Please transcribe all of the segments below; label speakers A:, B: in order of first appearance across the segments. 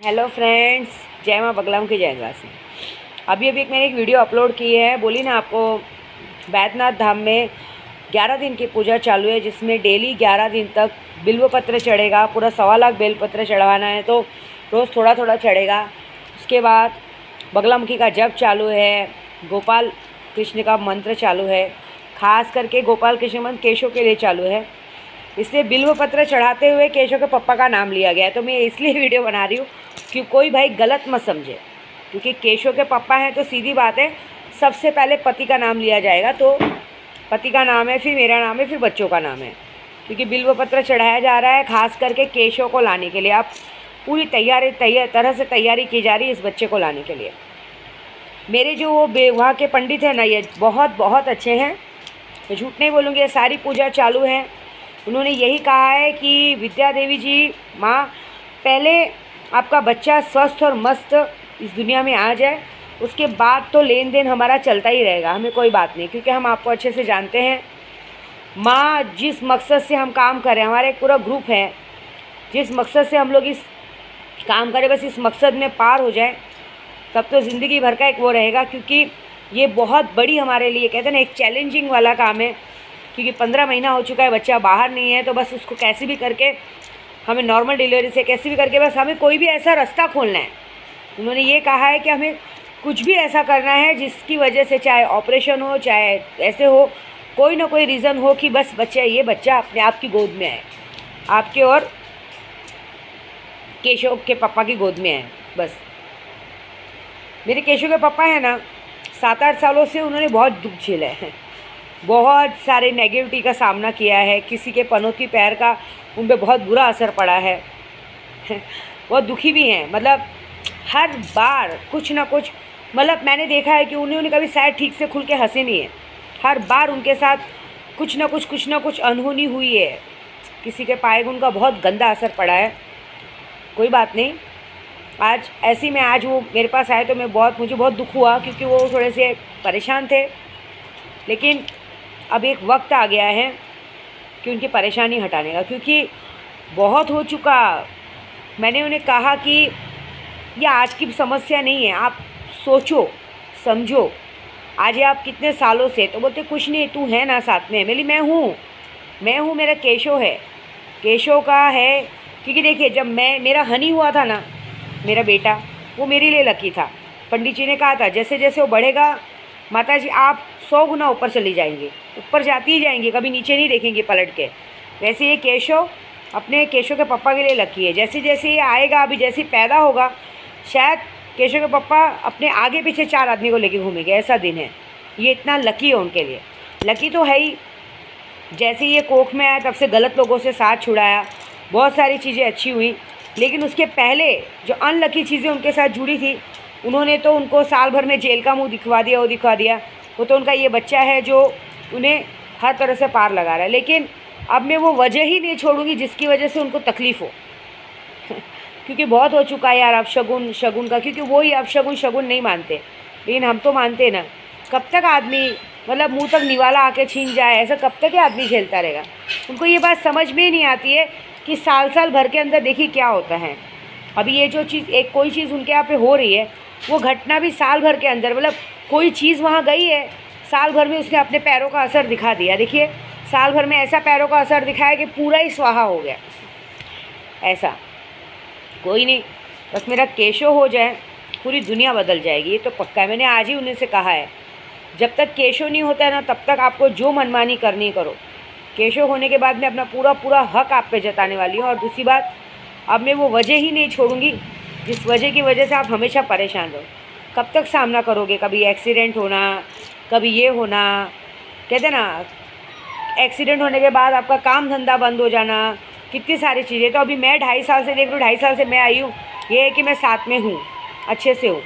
A: Hello friends, जय माँ बगलाम की जय निवासी। अभी मैंने एक वीडियो अपलोड की है, बोली ना आपको, बैद्यनाथ धाम में 11 दिन की पूजा चालू है, जिसमें डेली 11 दिन तक बिल्व पत्र चढ़ेगा। पूरा 1.25 लाख बेल पत्र चढ़वाना है, तो रोज़ थोड़ा थोड़ा चढ़ेगा। उसके बाद बगलामुखी का जप चालू है, गोपाल कृष्ण का मंत्र चालू है, खास करके गोपाल कृष्ण मंत्र केशव के लिए चालू है। इसलिए बिल्व पत्र चढ़ाते हुए केशव के पप्पा का नाम लिया गया है। तो मैं इसलिए वीडियो बना रही हूँ कि कोई भाई गलत मत समझे, क्योंकि केशव के पप्पा हैं तो सीधी बात है, सबसे पहले पति का नाम लिया जाएगा। तो पति का नाम है, फिर मेरा नाम है, फिर बच्चों का नाम है, क्योंकि बिल्व पत्र चढ़ाया जा रहा है खास करके केशव को लाने के लिए। आप पूरी तरह से तैयारी की जा रही है इस बच्चे को लाने के लिए। मेरे जो वो वहाँ के पंडित हैं ना, ये बहुत अच्छे हैं, मैं झूठ नहीं बोलूँगी। ये सारी पूजा चालू है। उन्होंने यही कहा है कि विद्या देवी जी माँ, पहले आपका बच्चा स्वस्थ और मस्त इस दुनिया में आ जाए, उसके बाद तो लेन देन हमारा चलता ही रहेगा, हमें कोई बात नहीं, क्योंकि हम आपको अच्छे से जानते हैं। माँ जिस मकसद से हम काम कर रहे हैं, हमारा एक पूरा ग्रुप है, जिस मकसद से हम लोग इस काम करें, बस इस मकसद में पार हो जाए, तब तो ज़िंदगी भर का एक वो रहेगा। क्योंकि ये बहुत बड़ी हमारे लिए, कहते हैं ना, एक चैलेंजिंग वाला काम है, क्योंकि 15 महीना हो चुका है, बच्चा बाहर नहीं है। तो बस उसको कैसे भी करके हमें नॉर्मल डिलीवरी से कैसे भी करके बस हमें कोई भी ऐसा रास्ता खोलना है। उन्होंने ये कहा है कि हमें कुछ भी ऐसा करना है जिसकी वजह से, चाहे ऑपरेशन हो, चाहे ऐसे हो, कोई ना कोई रीज़न हो कि बस ये बच्चा अपने आप की गोद में आए, आपके और केशव के पापा की गोद में आए। बस मेरे केशव के पापा हैं ना, 7-8 सालों से उन्होंने बहुत दुख झेला है, बहुत सारे नेगेटिविटी का सामना किया है। किसी के पनौती पैर का उन पर बहुत बुरा असर पड़ा है। बहुत दुखी भी हैं, मतलब हर बार कुछ ना कुछ, मतलब मैंने देखा है कि उन्होंने कभी शायद ठीक से खुल के हंसे नहीं है। हर बार उनके साथ कुछ ना कुछ अनहोनी हुई है। किसी के पाएगुन का बहुत गंदा असर पड़ा है। कोई बात नहीं, आज ऐसी में आज वो मेरे पास आए तो मुझे बहुत दुख हुआ, क्योंकि वो थोड़े से परेशान थे। लेकिन अब एक वक्त आ गया है कि उनकी परेशानी हटाने का, क्योंकि बहुत हो चुका। मैंने उन्हें कहा कि ये आज की समस्या नहीं है, आप सोचो समझो, आज आप कितने सालों से। तो बोलते कुछ नहीं, तू है ना साथ में। मैं हूँ, मेरा केशव है, केशव का है। क्योंकि देखिए, जब मेरा हनी हुआ था ना, मेरा बेटा, वो मेरे लिए लकी था। पंडित जी ने कहा था जैसे जैसे वो बढ़ेगा, माता जी आप 100 गुना ऊपर चली जाएंगी, ऊपर जाती ही जाएंगी, कभी नीचे नहीं देखेंगे पलट के। वैसे ये केशव अपने केशव के पापा के लिए लकी है। जैसे जैसे ये आएगा, अभी जैसे पैदा होगा, शायद केशव के पापा अपने आगे पीछे 4 आदमी को लेके घूमेंगे, ऐसा दिन है। ये इतना लकी है उनके लिए, लकी तो है ही। जैसे ये कोख में आया तब से गलत लोगों से साथ छुड़ाया, बहुत सारी चीज़ें अच्छी हुई। लेकिन उसके पहले जो अनलकी चीज़ें उनके साथ जुड़ी थी, उन्होंने तो उनको साल भर में जेल का मुंह दिखवा दिया। वो तो उनका ये बच्चा है जो उन्हें हर तरह से पार लगा रहा है। लेकिन अब मैं वो वजह ही नहीं छोड़ूंगी जिसकी वजह से उनको तकलीफ़ हो। क्योंकि बहुत हो चुका है यार अब शगुन का, क्योंकि वो ही अब शगुन नहीं मानते, लेकिन हम तो मानते ना। कब तक आदमी, मतलब मुंह तक निवाला आके छीन जाए, ऐसा कब तक आदमी झेलता रहेगा। उनको ये बात समझ में ही नहीं आती है कि साल भर के अंदर देखिए क्या होता है। अभी ये जो चीज़, एक कोई चीज़ उनके यहाँ पे हो रही है, वो घटना भी साल भर के अंदर, मतलब कोई चीज़ वहाँ गई है, साल भर में उसने अपने पैरों का असर दिखा दिया। देखिए, साल भर में ऐसा पैरों का असर दिखाया कि पूरा ही स्वाहा हो गया। ऐसा कोई नहीं, बस मेरा केशव हो जाए, पूरी दुनिया बदल जाएगी, ये तो पक्का है। मैंने आज ही उन्हें से कहा है, जब तक केशव नहीं होता है ना, तब तक आपको जो मनमानी करनी करो। केशव होने के बाद मैं अपना पूरा हक आप पे जताने वाली हूँ। और दूसरी बात, अब मैं वो वजह ही नहीं छोड़ूंगी जिस वजह की वजह से आप हमेशा परेशान रहो। कब तक सामना करोगे, कभी एक्सीडेंट होना, कभी ये होना, कहते ना, एक्सीडेंट होने के बाद आपका काम धंधा बंद हो जाना, कितनी सारी चीज़ें। तो अभी मैं 2.5 साल से देख रही हूँ, 2.5 साल से मैं आई हूँ, ये है कि मैं साथ में हूँ, अच्छे से हूँ।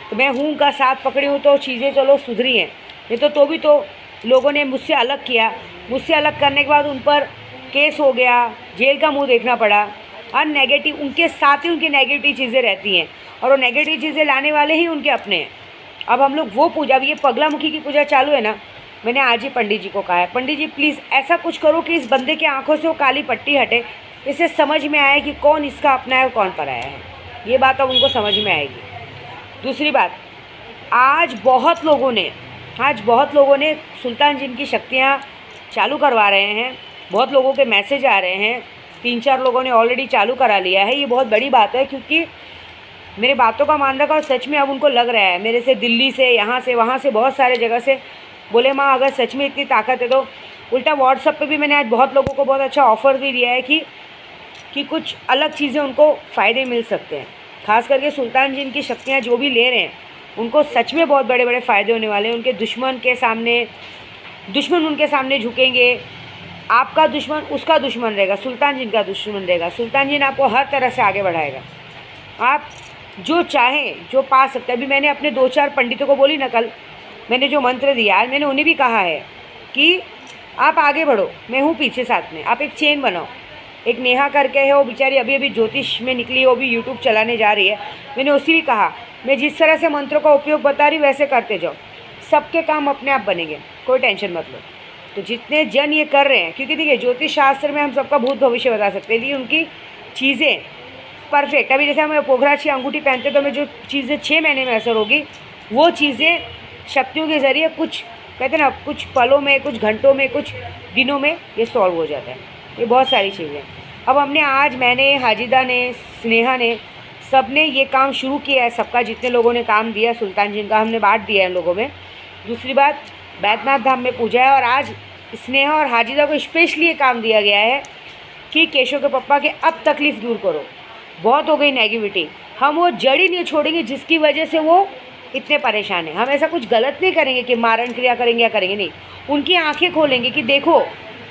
A: तो मैं हूँ का साथ पकड़ी हूँ, तो चीज़ें चलो सुधरी हैं। ये तो भी तो लोगों ने मुझसे अलग किया, मुझसे अलग करने के बाद उन पर केस हो गया, जेल का मुंह देखना पड़ा। और नेगेटिव, उनके साथ ही उनकी नेगेटिव चीज़ें रहती हैं, और वो नेगेटिव चीज़ें लाने वाले ही उनके अपने हैं। अब हम लोग वो पूजा, अब ये बगलामुखी की पूजा चालू है ना, मैंने आज ही पंडित जी को कहा है, पंडित जी प्लीज़ ऐसा कुछ करो कि इस बंदे के आंखों से वो काली पट्टी हटे, इसे समझ में आए कि कौन इसका अपना है और कौन पराया है। ये बात अब उनको समझ में आएगी। दूसरी बात, आज बहुत लोगों ने सुल्तान जिन की शक्तियाँ चालू करवा रहे हैं। बहुत लोगों के मैसेज आ रहे हैं, 3-4 लोगों ने ऑलरेडी चालू करा लिया है। ये बहुत बड़ी बात है, क्योंकि मेरे बातों का मान रखा और सच में अब उनको लग रहा है, मेरे से दिल्ली से, यहाँ से, वहाँ से, बहुत सारे जगह से बोले माँ अगर सच में इतनी ताकत है तो उल्टा व्हाट्सएप पे भी मैंने आज बहुत लोगों को बहुत अच्छा ऑफ़र भी दिया है कि कुछ अलग चीज़ें उनको फ़ायदे मिल सकते हैं। ख़ास करके सुल्तान जिन की शक्तियाँ जो भी ले रहे हैं उनको सच में बहुत बड़े बड़े फ़ायदे होने वाले हैं। उनके दुश्मन उनके सामने झुकेंगे। आपका दुश्मन उसका दुश्मन रहेगा, सुल्तान जिन का दुश्मन रहेगा। सुल्तान जिन आपको हर तरह से आगे बढ़ाएगा। आप जो चाहें जो पा सकते हैं। अभी मैंने अपने 2-4 पंडितों को बोली ना, कल मैंने जो मंत्र दिया आज मैंने उन्हें भी कहा है कि आप आगे बढ़ो, मैं हूँ पीछे साथ में। आप एक चेन बनाओ। एक नेहा करके है, वो बेचारी अभी ज्योतिष में निकली है, वो भी यूट्यूब चलाने जा रही है। मैंने उसी भी कहा मैं जिस तरह से मंत्रों का उपयोग बता रही वैसे करते जाओ, सबके काम अपने आप बनेंगे, कोई टेंशन मत लो। तो जितने जन ये कर रहे हैं, क्योंकि देखिए ज्योतिष शास्त्र में हम सबका भूत भविष्य बता सकते हैं, लेकिन उनकी चीज़ें परफेक्ट। अभी जैसे हम पोखराज की अंगूठी पहनते तो हमें जो चीज़ें 6 महीने में असर होगी, वो चीज़ें शक्तियों के ज़रिए कुछ कहते हैं ना, कुछ पलों में, कुछ घंटों में, कुछ दिनों में ये सॉल्व हो जाता है। ये बहुत सारी चीज़ें अब मैंने, हाजिदा ने, स्नेहा ने, सब ने ये काम शुरू किया है। सबका जितने लोगों ने काम दिया सुल्तान जिन का हमने बांट दिया है लोगों में। दूसरी बात, बैद्यनाथ धाम में पूजा है और आज स्नेहा और हाजिदा को स्पेशली ये काम दिया गया है कि केशव के पप्पा के अब तकलीफ़ दूर करो, बहुत हो गई नेगेटिविटी। हम वो जड़ ही नहीं छोड़ेंगे जिसकी वजह से वो इतने परेशान हैं। हम ऐसा कुछ गलत नहीं करेंगे कि मारण क्रिया करेंगे या करेंगे नहीं। उनकी आंखें खोलेंगे कि देखो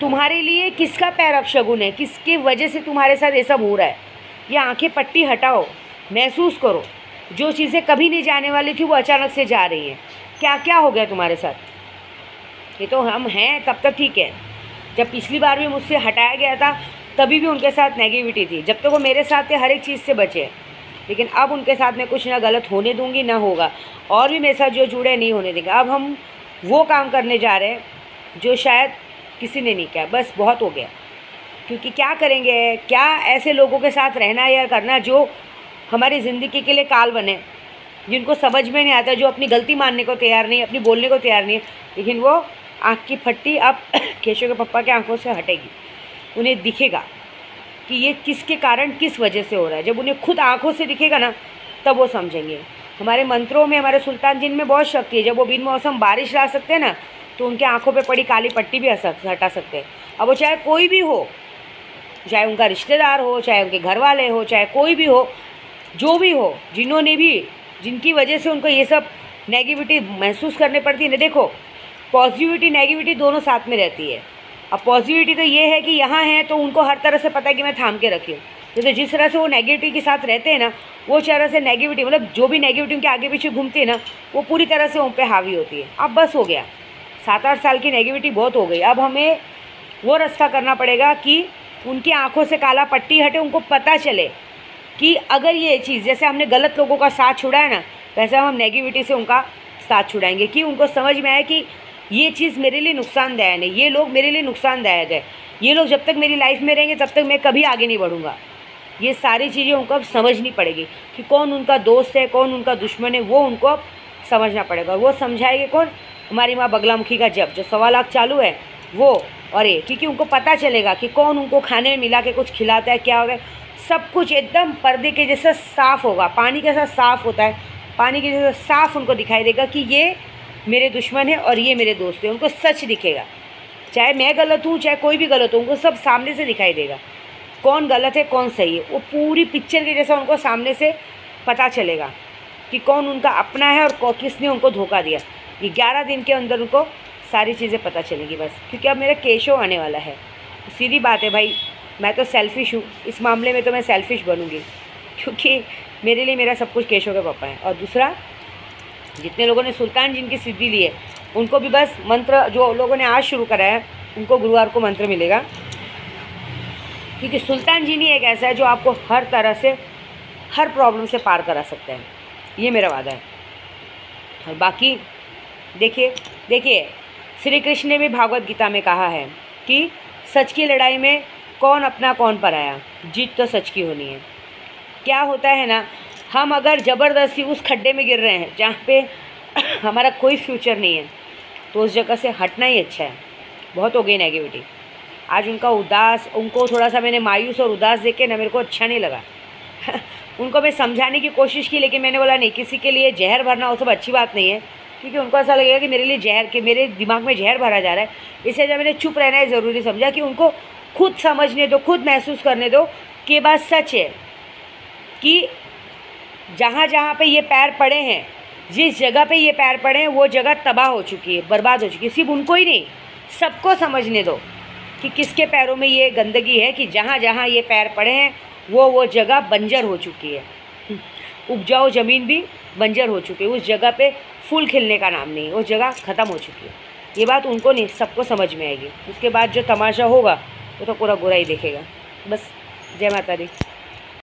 A: तुम्हारे लिए किसका पैर अपशगुन है, किसके वजह से तुम्हारे साथ ये सब हो रहा है। ये आंखें पट्टी हटाओ, महसूस करो। जो चीज़ें कभी नहीं जाने वाली थी वो अचानक से जा रही हैं। क्या क्या हो गया तुम्हारे साथ। ये तो हम हैं तब तक ठीक है। जब पिछली बार भी मुझसे हटाया गया था तभी भी उनके साथ नेगेटिविटी थी। जब तक वो मेरे साथ थे हर एक चीज़ से बचे, लेकिन अब उनके साथ मैं कुछ ना गलत होने दूंगी ना होगा। और भी मेरे साथ जो जुड़े नहीं होने देंगे। अब हम वो काम करने जा रहे हैं जो शायद किसी ने नहीं किया। बस बहुत हो गया। क्योंकि क्या करेंगे, क्या ऐसे लोगों के साथ रहना या करना जो हमारी ज़िंदगी के लिए काल बने, जिनको समझ में नहीं आता, जो अपनी गलती मानने को तैयार नहीं, अपनी बोलने को तैयार नहीं है। लेकिन वो आँख की फट्टी अब केशव के पप्पा के आंखों से हटेगी। उन्हें दिखेगा कि ये किसके कारण किस वजह से हो रहा है। जब उन्हें खुद आंखों से दिखेगा ना तब वो समझेंगे। हमारे मंत्रों में, हमारे सुल्तान जिन में बहुत शक्ति है। जब वो बिन मौसम बारिश ला सकते हैं ना, तो उनके आंखों पे पड़ी काली पट्टी भी हटा सकते हैं। अब वो चाहे कोई भी हो, चाहे उनका रिश्तेदार हो, चाहे उनके घर वाले हो, चाहे कोई भी हो, जो भी हो, जिनकी वजह से उनको ये सब नेगेटिविटी महसूस करने पड़ती है ना। देखो पॉजिटिविटी नेगेटिविटी दोनों साथ में रहती है। अब पॉजिटिविटी तो ये है कि यहाँ है तो उनको हर तरह से पता है कि मैं थाम के रखी हूँ। तो जिस तरह से वो नेगेटिविटी के साथ रहते हैं ना, वो तरह से नेगेटिविटी मतलब जो भी नेगेटिविटी उनके आगे पीछे घूमती है ना, वो पूरी तरह से उन पर हावी होती है। अब बस हो गया, 7-8 साल की नेगेटिविटी बहुत हो गई। अब हमें वो रास्ता करना पड़ेगा कि उनकी आंखों से काला पट्टी हटे, उनको पता चले कि अगर ये चीज़, जैसे हमने गलत लोगों का साथ छुड़ाया ना, वैसे हम नेगेटिविटी से उनका साथ छुड़ाएंगे। कि उनको समझ में आए कि ये चीज़ मेरे लिए नुकसानदायक है, ये लोग मेरे लिए नुकसानदायक है, ये लोग जब तक मेरी लाइफ में रहेंगे तब तक मैं कभी आगे नहीं बढ़ूँगा। ये सारी चीज़ें उनको अब समझनी पड़ेगी कि कौन उनका दोस्त है, कौन उनका दुश्मन है, वो उनको अब समझना पड़ेगा। और वो समझाएंगे कौन, हमारी माँ बगलामुखी का जब जो 1.25 लाख चालू है वो। और ये क्योंकि उनको पता चलेगा कि कौन उनको खाने में मिला के कुछ खिलाता है, क्या होता है, सब कुछ एकदम पर्दे के जैसा साफ़ होगा। पानी के साथ साफ़ होता है, पानी के जैसा साफ़ उनको दिखाई देगा कि ये मेरे दुश्मन है और ये मेरे दोस्त है। उनको सच दिखेगा, चाहे मैं गलत हूँ चाहे कोई भी गलत हो, उनको सब सामने से दिखाई देगा कौन गलत है कौन सही है। वो पूरी पिक्चर के जैसा उनको सामने से पता चलेगा कि कौन उनका अपना है और किसने उनको धोखा दिया। ये 11 दिन के अंदर उनको सारी चीज़ें पता चलेंगी बस। क्योंकि अब मेरा केशव आने वाला है। सीधी बात है भाई, मैं तो सेल्फिश हूँ इस मामले में, तो मैं सेल्फिश बनूँगी क्योंकि मेरे लिए मेरा सब कुछ केशव के पापा है। और दूसरा, जितने लोगों ने सुल्तान जिन की सिद्धि ली है उनको भी बस मंत्र, जो लोगों ने आज शुरू करा है उनको गुरुवार को मंत्र मिलेगा। क्योंकि सुल्तान जी ही एक ऐसा है जो आपको हर तरह से, हर प्रॉब्लम से पार करा सकता है। ये मेरा वादा है। और बाकी देखिए श्री कृष्ण ने भी भागवत गीता में कहा है कि सच की लड़ाई में कौन अपना कौन पराया, जीत तो सच की होनी है। क्या होता है ना, हम अगर ज़बरदस्ती उस खड्डे में गिर रहे हैं जहाँ पे हमारा कोई फ्यूचर नहीं है, तो उस जगह से हटना ही अच्छा है। बहुत हो गई नेगेटिविटी। आज उनका उनको थोड़ा सा मैंने मायूस और उदास देख के ना मेरे को अच्छा नहीं लगा। उनको मैं समझाने की कोशिश की, लेकिन मैंने बोला नहीं, किसी के लिए जहर भरना वो सब अच्छी बात नहीं है, क्योंकि उनको ऐसा लगेगा कि मेरे लिए मेरे दिमाग में जहर भरा जा रहा है। इसलिए जब मैंने चुप रहना है ज़रूरी समझा कि उनको खुद समझने दो, खुद महसूस करने दो कि ये बात सच है कि जहाँ जहाँ पे ये पैर पड़े हैं, जिस जगह पे ये पैर पड़े हैं, वो जगह तबाह हो चुकी है, बर्बाद हो चुकी है। सिर्फ उनको ही नहीं, सबको समझने दो कि किसके पैरों में ये गंदगी है, कि जहाँ जहाँ ये पैर पड़े हैं वो जगह बंजर हो चुकी है। उपजाऊ ज़मीन भी बंजर हो चुकी है, उस जगह पे फूल खिलने का नाम नहीं, उस जगह ख़त्म हो चुकी है। ये बात उनको नहीं, सबको समझ में आएगी। उसके बाद जो तमाशा होगा वो तो पूरा बुरा ही देखेगा। बस, जय माता दी।